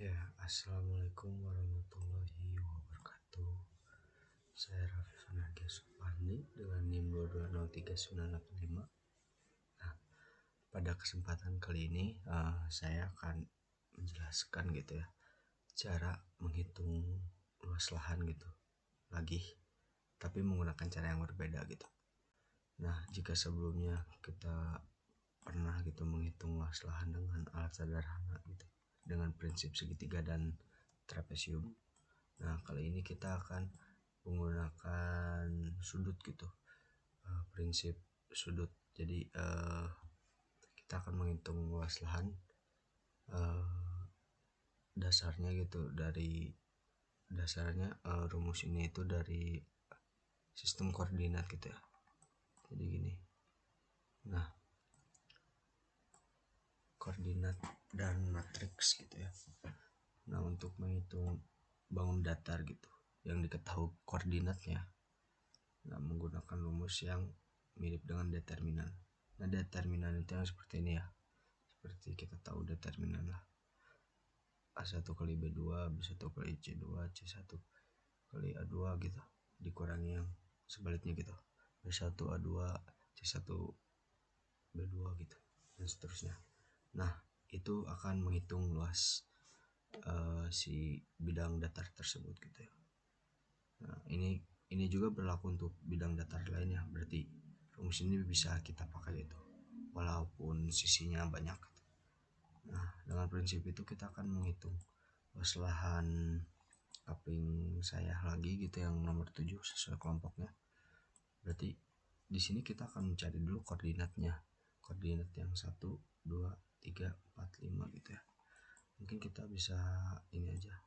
Ya, assalamualaikum warahmatullahi wabarakatuh. Saya Raffi Fanargia Supandi dengan NIM 2203985. Nah, pada kesempatan kali ini saya akan menjelaskan gitu ya, cara menghitung luas lahan gitu lagi, tapi menggunakan cara yang berbeda gitu. Nah, jika sebelumnya kita pernah gitu menghitung luas lahan dengan alat sederhana gitu, dengan prinsip segitiga dan trapesium. Nah, kali ini kita akan menggunakan sudut gitu, prinsip sudut. Jadi kita akan menghitung luas lahan dasarnya gitu, dari dasarnya rumus ini itu dari sistem koordinat gitu ya. Jadi gini. Nah, koordinat dan matriks gitu ya. Nah, untuk menghitung bangun datar gitu yang diketahui koordinatnya, nah, menggunakan rumus yang mirip dengan determinan. Nah, determinan itu yang seperti ini ya, seperti kita tahu determinan lah, A1 kali B2 B1 kali C2 C1 kali A2 gitu, dikurangi yang sebaliknya gitu, B1 A2 C1 B2 gitu, dan seterusnya. Nah, itu akan menghitung luas si bidang datar tersebut gitu ya. Nah, ini juga berlaku untuk bidang datar lainnya, berarti rumus ini bisa kita pakai itu walaupun sisinya banyak. Nah, dengan prinsip itu kita akan menghitung luas lahan kapling saya lagi gitu yang nomor 7 sesuai kelompoknya. Berarti di sini kita akan mencari dulu koordinatnya. Koordinat yang 1, 2, 3, 4, 5 gitu ya. Mungkin kita bisa ini aja,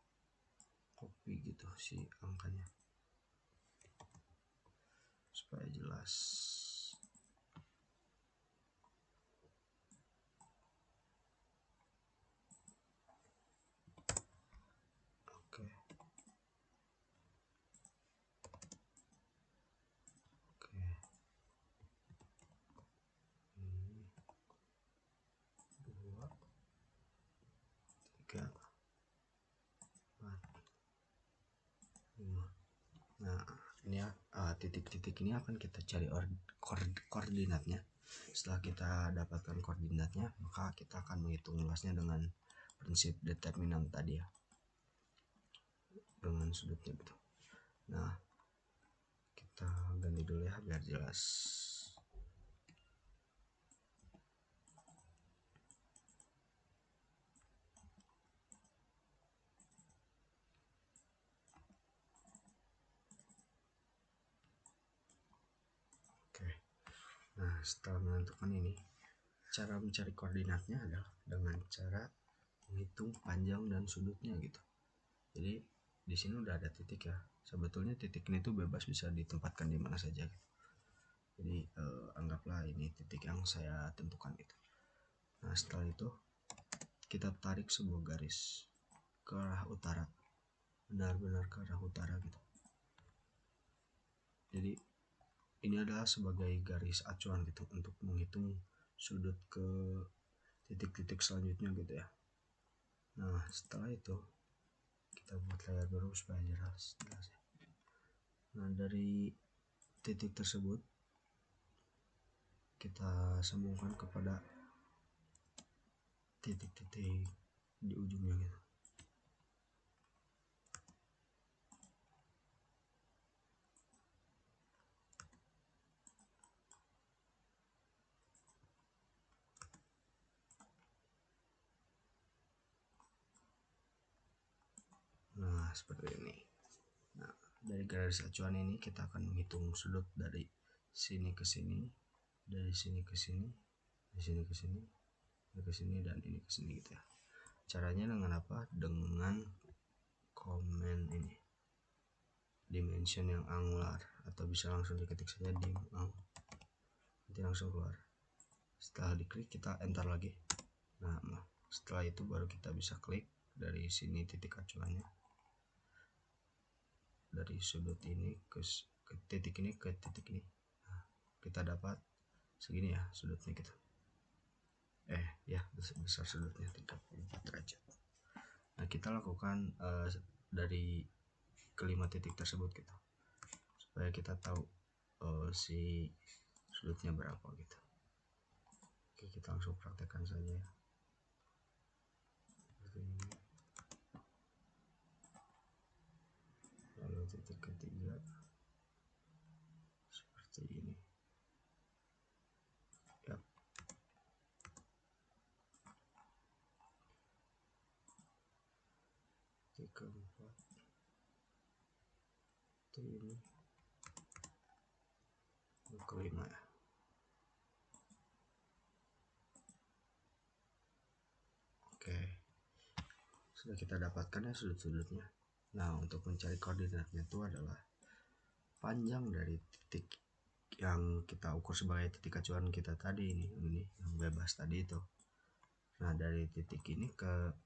copy gitu si angkanya supaya jelas. Oke. Ini 2, 3, 4, 5. Nah, ini ya, titik-titik ini akan kita cari koordinatnya. Setelah kita dapatkan koordinatnya, maka kita akan menghitung luasnya dengan prinsip determinan tadi ya, dengan sudutnya gitu. Nah, kita ganti dulu ya biar jelas. Oke. Nah, setelah menentukan ini, cara mencari koordinatnya adalah dengan cara menghitung panjang dan sudutnya gitu. Jadi di sini udah ada titik ya. Sebetulnya titik ini tuh bebas bisa ditempatkan di mana saja gitu. Jadi anggaplah ini titik yang saya tentukan gitu. Nah, setelah itu kita tarik sebuah garis ke arah utara, benar-benar ke arah utara gitu. Jadi ini adalah sebagai garis acuan gitu untuk menghitung sudut ke titik-titik selanjutnya gitu ya. Nah, setelah itu kita buat layar baru supaya jelas ya. Nah, dari titik tersebut kita sambungkan kepada titik-titik di ujungnya gitu. Nah, seperti ini. Nah, dari garis acuan ini kita akan menghitung sudut dari sini ke sini, dari sini ke sini, dari sini ke sini, dari ke sini, dan ini ke sini gitu ya. Caranya dengan apa? Dengan komen ini, dimension yang angular, atau bisa langsung diketik saja dim ang, nanti langsung keluar. Setelah diklik kita enter lagi. Nah, setelah itu baru kita bisa klik dari sini titik acuannya, dari sudut ini ke titik ini ke titik ini. Nah, kita dapat segini ya sudutnya gitu. Ya, besar sudutnya 34 derajat. Nah, Nah, kita lakukan dari kelima titik tersebut gitu, supaya kita tahu si sudutnya berapa gitu. Oke, kita langsung praktekkan saja ya. Seperti ini. Lalu titik ketiga seperti ini. Ya. Titik keempat itu ini. Kelima ya. Oke, sudah kita dapatkan ya sudut-sudutnya. Nah, untuk mencari koordinatnya itu adalah panjang dari titik yang kita ukur sebagai titik acuan kita tadi, ini yang bebas tadi itu. Nah, dari titik ini ke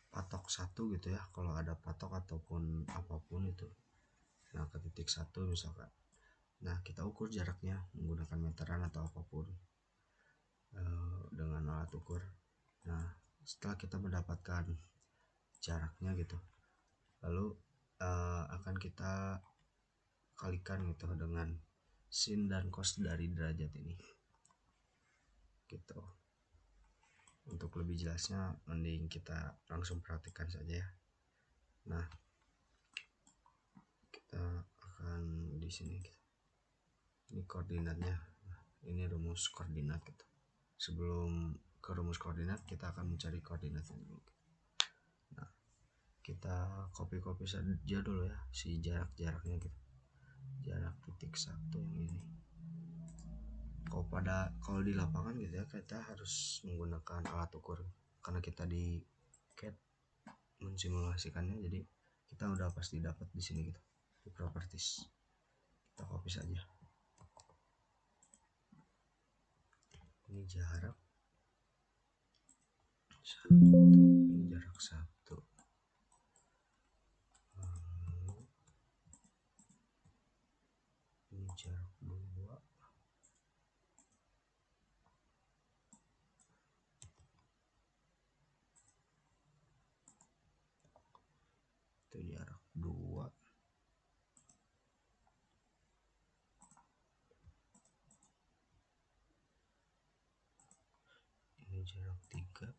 patok satu gitu ya, kalau ada patok ataupun apapun itu. Nah, ke titik satu misalkan. Nah, kita ukur jaraknya menggunakan meteran atau apapun dengan alat ukur. Nah, setelah kita mendapatkan jaraknya gitu, lalu akan kita kalikan gitu dengan sin dan cos dari derajat ini gitu. Untuk lebih jelasnya mending kita langsung praktikkan saja ya. Nah, kita akan di sini gitu. Ini koordinatnya. Nah, ini rumus koordinat gitu. Sebelum ke rumus koordinat, kita akan mencari koordinatnya dulu. Nah, kita copy saja dulu ya si jaraknya gitu. Jarak titik satu yang ini. Kalau di lapangan gitu ya, kita harus menggunakan alat ukur karena kita di CAD mensimulasikannya, jadi kita udah pasti dapat di sini gitu di properties. Kita copy saja. Ini jarak satu, ini jarak satu. Ini jarak dua. Itu jarak dua. Ini jarak tiga.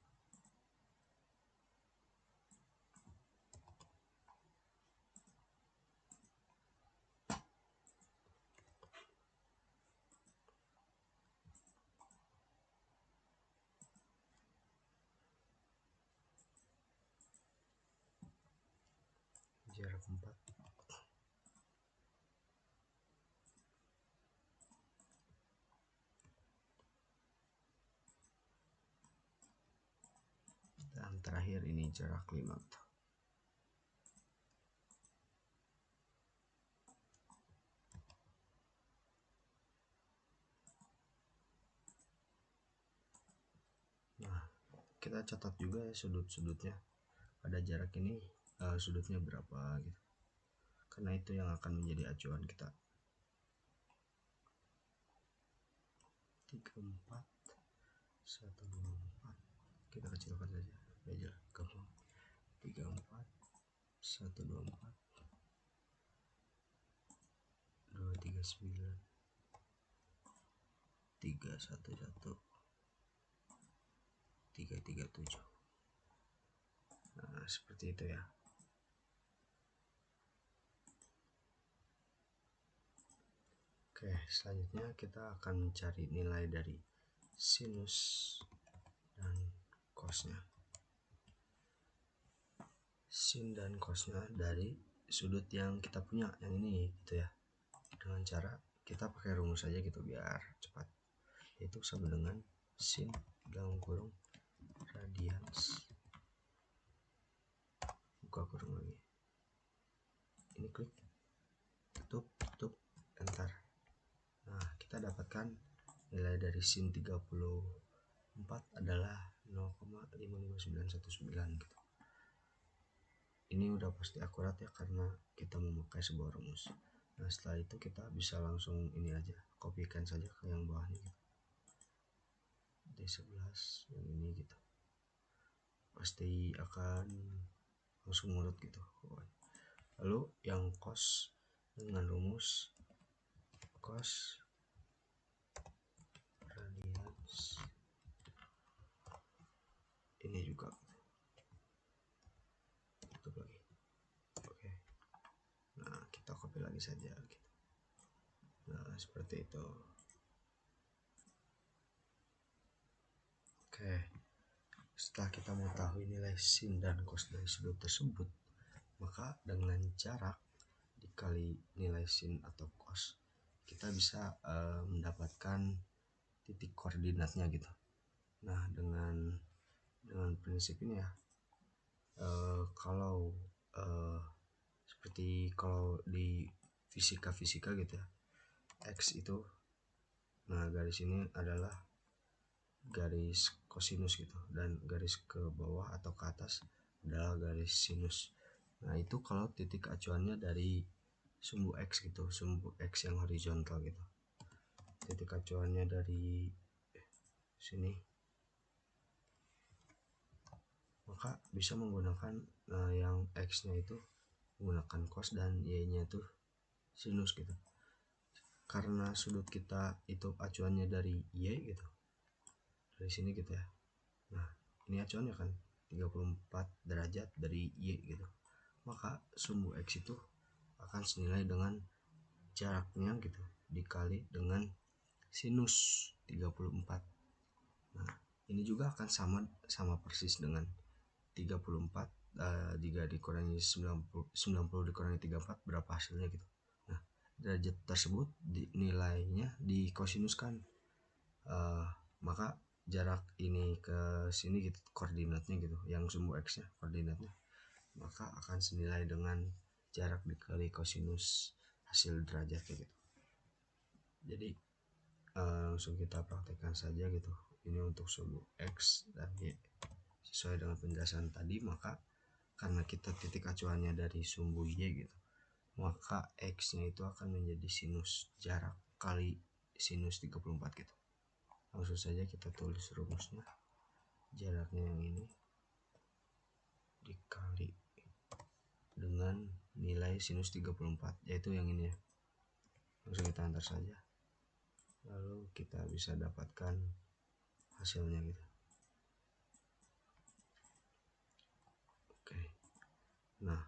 Jarak 4. Dan terakhir ini jarak 5. Nah, kita catat juga ya sudut-sudutnya. Pada jarak ini sudutnya berapa gitu. Karena itu yang akan menjadi acuan kita. 34 124. Kita kecilkan saja. Belajar gampang. 34 124 239 311 337. Nah, seperti itu ya. Oke, selanjutnya kita akan mencari nilai dari sinus dan cosnya. Sin dan cosnya dari sudut yang kita punya, yang ini gitu ya. Dengan cara kita pakai rumus saja gitu biar cepat. Yaitu sama dengan sin dalam kurung radians buka kurung lagi. Ini klik tutup enter. Nah, kita dapatkan nilai dari sin 34 adalah 0,55919 gitu. Ini udah pasti akurat ya karena kita memakai sebuah rumus. Nah, setelah itu kita bisa langsung ini aja, kopikan saja ke yang bawahnya gitu. D11 yang ini gitu. pasti akan langsung nurut gitu. Lalu yang cos dengan rumus cos radians ini juga tutup lagi. Oke, nah kita copy lagi saja gitu. Nah seperti itu. Oke, setelah kita mengetahui nilai sin dan cos dari sudut tersebut, maka dengan jarak dikali nilai sin atau cos kita bisa mendapatkan titik koordinatnya gitu. Nah dengan prinsip ini ya, kalau seperti kalau di fisika gitu ya, x itu, nah garis ini adalah garis kosinus gitu, dan garis ke bawah atau ke atas adalah garis sinus. Nah itu kalau titik acuannya dari sumbu x gitu, sumbu x yang horizontal gitu. Titik acuannya dari sini, maka bisa menggunakan yang x nya itu menggunakan cos dan y nya itu sinus gitu. Karena sudut kita itu acuannya dari y gitu, dari sini gitu ya. Nah ini acuannya kan 34 derajat dari y gitu, maka sumbu x itu akan senilai dengan jaraknya gitu dikali dengan sinus 34. Nah ini juga akan sama persis dengan 34 jika dikurangi 90 dikurangi 34 berapa hasilnya gitu. Nah derajat tersebut nilainya dikosinuskan, maka jarak ini ke sini gitu koordinatnya gitu, yang sumbu x nya koordinatnya, maka akan senilai dengan jarak dikali kosinus hasil derajatnya gitu. Jadi langsung kita praktekkan saja gitu. Ini untuk sumbu x dan y sesuai dengan penjelasan tadi. Maka karena kita titik acuannya dari sumbu y gitu, maka x nya itu akan menjadi sinus jarak kali sinus 34 gitu. Langsung saja kita tulis rumusnya. Jaraknya yang ini dikali dengan nilai sinus 34, yaitu yang ini ya. Langsung kita antar saja, lalu kita bisa dapatkan hasilnya gitu. Oke, nah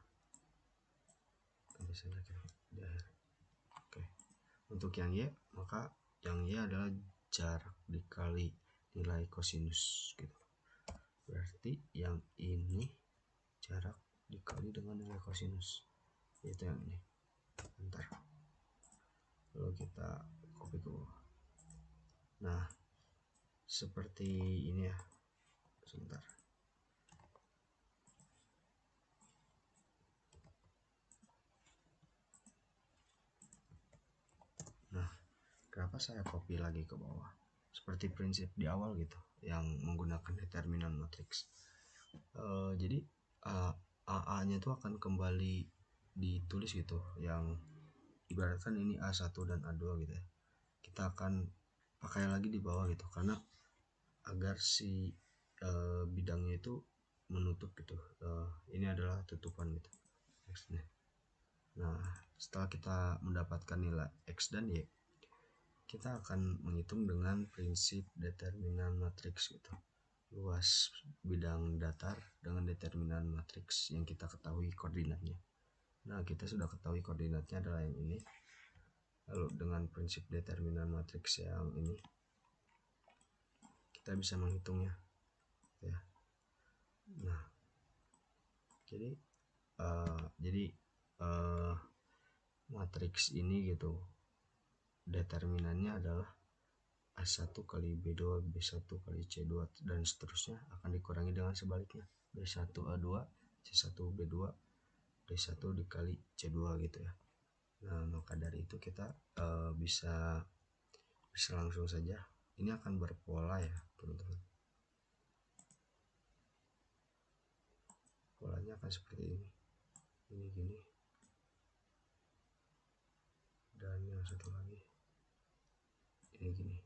saja di akhir. Oke, untuk yang y, maka yang y adalah jarak dikali nilai kosinus gitu. Berarti yang ini jarak dikali dengan nilai kosinus, yaitu yang ini. Bentar, lalu kita copy ke bawah. Nah seperti ini ya, sebentar. Nah kenapa saya copy lagi ke bawah, seperti prinsip di awal gitu yang menggunakan determinan matriks. Jadi AA nya itu akan kembali ditulis gitu, yang ibaratkan ini A1 dan A2 gitu ya. Kita akan pakai lagi di bawah gitu, karena agar si bidangnya itu menutup gitu. Ini adalah tutupan gitu X-nya. Nah setelah kita mendapatkan nilai X dan Y, kita akan menghitung dengan prinsip determinan matriks gitu. Luas bidang datar dengan determinan matriks yang kita ketahui koordinatnya. Nah kita sudah ketahui koordinatnya adalah yang ini. Lalu dengan prinsip determinan matriks yang ini kita bisa menghitungnya ya. Nah jadi matriks ini gitu, determinannya adalah A1 kali B2, B1 kali C2 dan seterusnya, akan dikurangi dengan sebaliknya B1 A2, C1 B2, D1 dikali C2 gitu ya. Nah maka dari itu kita bisa langsung saja, ini akan berpola ya teman-teman. Polanya akan seperti ini gini, dan yang satu lagi ini gini.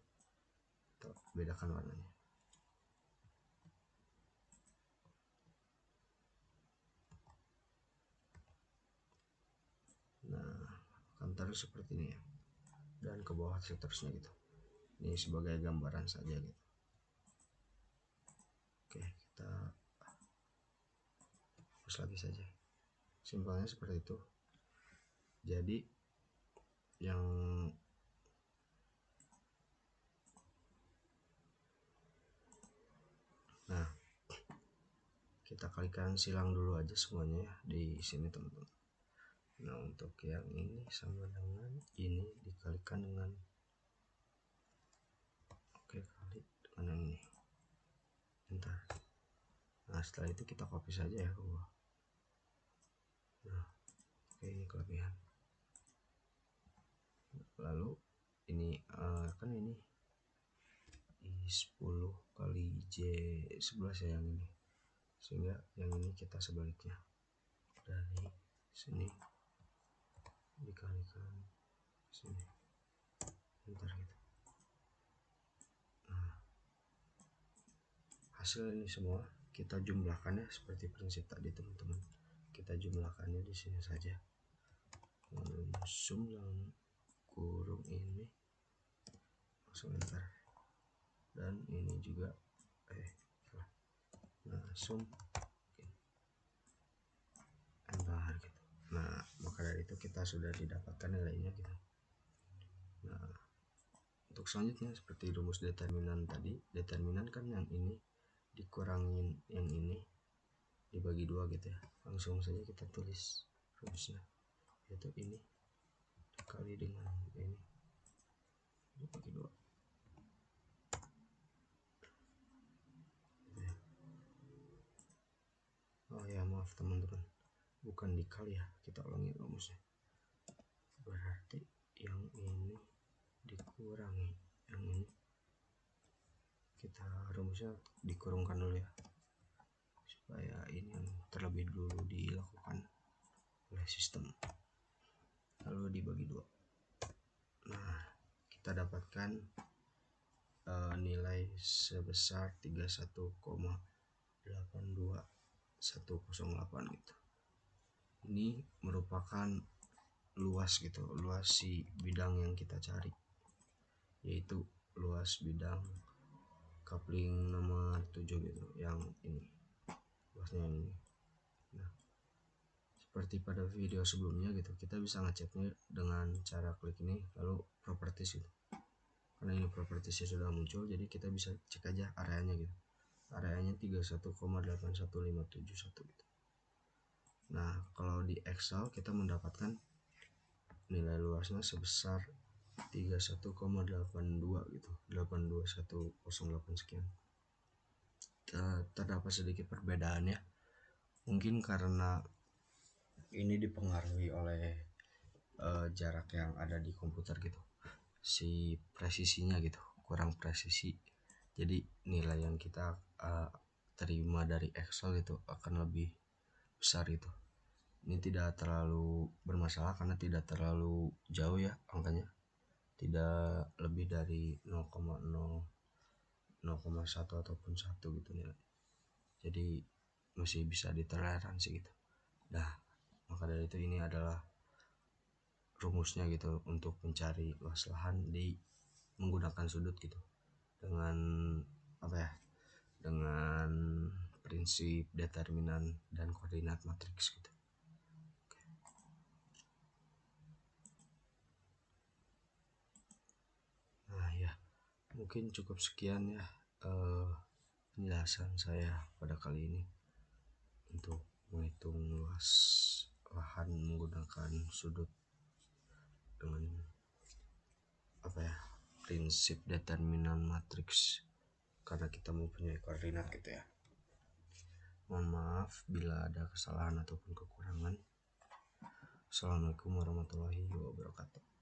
Kita bedakan warnanya. sebentar seperti ini ya, dan ke bawah seterusnya gitu. Ini sebagai gambaran saja gitu. Oke, kita hapus lagi saja. Simpelnya seperti itu. Jadi yang kita kalikan silang dulu aja semuanya ya di sini teman-teman. Nah, untuk yang ini sama dengan ini dikalikan dengan kali dengan yang ini. Bentar. Nah, setelah itu kita copy saja ya ke bawah. Nah, oke, ini kelebihan. Lalu ini kan ini I10 kali J11 ya yang ini, sehingga yang ini kita sebaliknya dari sini dikalikan sini. Bentar gitu. Nah, hasil ini semua kita jumlahkan ya seperti prinsip tadi teman-teman. Kita jumlahkannya di sini saja. Sum dalam kurung ini langsung enter, dan ini juga nah sum enter gitu. Nah, maka dari itu kita sudah didapatkan nilainya gitu. Nah, untuk selanjutnya seperti rumus determinan tadi, determinan kan yang ini dikurangin yang ini dibagi dua gitu ya. Langsung saja kita tulis rumusnya, yaitu ini dikali dengan ini dibagi dua. Oh ya, maaf teman-teman, bukan dikali ya, kita ulangi rumusnya. Berarti yang ini dikurangi yang ini, kita rumusnya dikurungkan dulu ya, supaya ini yang terlebih dulu dilakukan oleh sistem, lalu dibagi dua. Nah, kita dapatkan nilai sebesar 31,82108 gitu. Ini merupakan luas gitu, luas si bidang yang kita cari, yaitu luas bidang coupling nomor 7 gitu, yang ini luasnya ini. Nah, seperti pada video sebelumnya gitu, kita bisa ngeceknya dengan cara klik ini lalu properties gitu. Karena ini propertiesnya sudah muncul, jadi kita bisa cek aja areanya gitu. Areanya 31,81571 gitu. Nah, kalau di Excel kita mendapatkan nilai luasnya sebesar 31,82 gitu, 82108 sekian. Terdapat sedikit perbedaan ya, mungkin karena ini dipengaruhi oleh jarak yang ada di komputer gitu, si presisinya gitu kurang presisi, jadi nilai yang kita terima dari Excel itu akan lebih besar gitu. Ini tidak terlalu bermasalah karena tidak terlalu jauh ya angkanya, tidak lebih dari 0,1 ataupun 1 gitu ya, jadi masih bisa ditoleransi gitu. Nah, maka dari itu ini adalah rumusnya gitu untuk mencari luas lahan di menggunakan sudut gitu, dengan apa ya, dengan prinsip determinan dan koordinat matriks gitu. Nah ya, mungkin cukup sekian ya penjelasan saya pada kali ini untuk menghitung luas lahan menggunakan sudut dengan apa ya, prinsip determinan matriks, karena kita mempunyai koordinat gitu ya. Mohon maaf bila ada kesalahan ataupun kekurangan. Assalamualaikum warahmatullahi wabarakatuh.